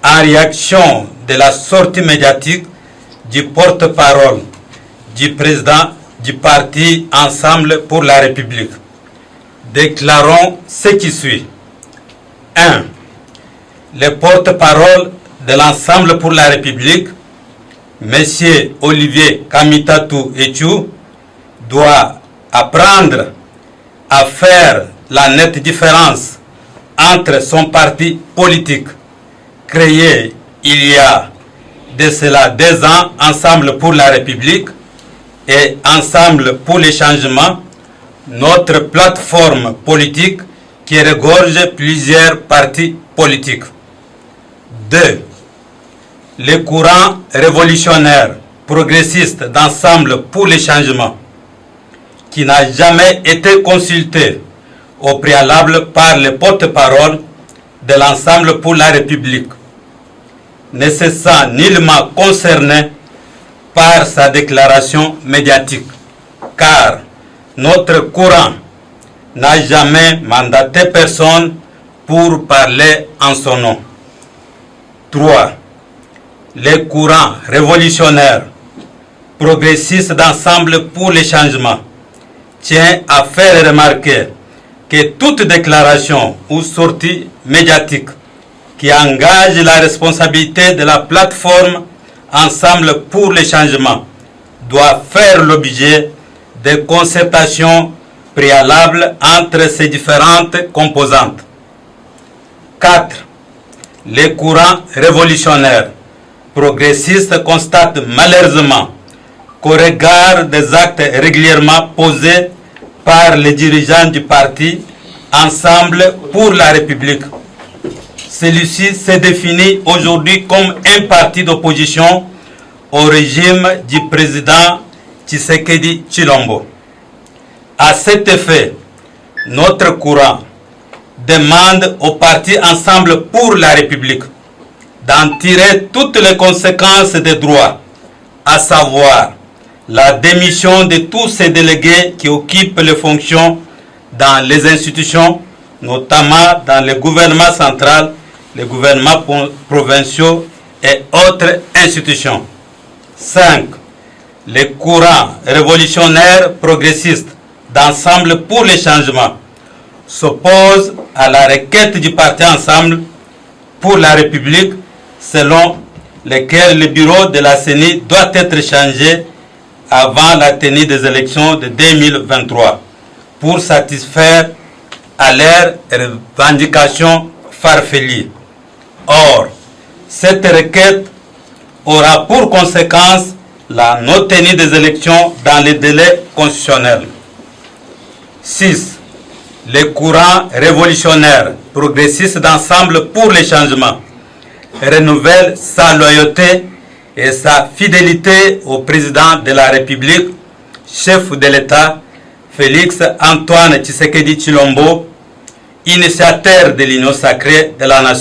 en réaction de la sortie médiatique du porte-parole du président du parti Ensemble pour la République. Déclarons ce qui suit. 1. Le porte-parole de l'Ensemble pour la République, M. Olivier Kamitatou Ethiou, doit apprendre à faire la nette différence entre son parti politique, créé il y a de cela 2 ans, Ensemble pour la République, et Ensemble pour les changements, notre plateforme politique qui regorge plusieurs partis politiques. 2. Le courant révolutionnaire progressiste d'Ensemble pour les changements, qui n'a jamais été consulté au préalable par le porte-parole de l'Ensemble pour la République, ne se sent nullement concerné par sa déclaration médiatique, car notre courant n'a jamais mandaté personne pour parler en son nom. 3. Le courant révolutionnaire progressiste d'Ensemble pour les changements tient à faire remarquer que toute déclaration ou sortie médiatique qui engage la responsabilité de la plateforme Ensemble pour les changements doit faire l'objet de concertations préalables entre ces différentes composantes. 4. Le courant révolutionnaire progressiste constate malheureusement qu'au regard des actes régulièrement posés par les dirigeants du parti Ensemble pour la République, celui-ci se définit aujourd'hui comme un parti d'opposition au régime du président Tshisekedi Tshilombo. À cet effet, notre courant demande au parti Ensemble pour la République d'en tirer toutes les conséquences des droits, à savoir la démission de tous ces délégués qui occupent les fonctions dans les institutions, notamment dans le gouvernement central, les gouvernements provinciaux et autres institutions. 5. Le courant révolutionnaire progressiste d'Ensemble pour les changements s'oppose à la requête du parti Ensemble pour la République selon laquelle le bureau de la CENI doit être changé avant la tenue des élections de 2023 pour satisfaire à leurs revendications farfelues. Or, cette requête aura pour conséquence la non-tenue des élections dans les délais constitutionnels. 6. Le courant révolutionnaire progressiste d'Ensemble pour les changements renouvelle sa loyauté et sa fidélité au président de la République, chef de l'État, Félix Antoine Tshisekedi Tshilombo, initiateur de l'Union sacrée de la nation.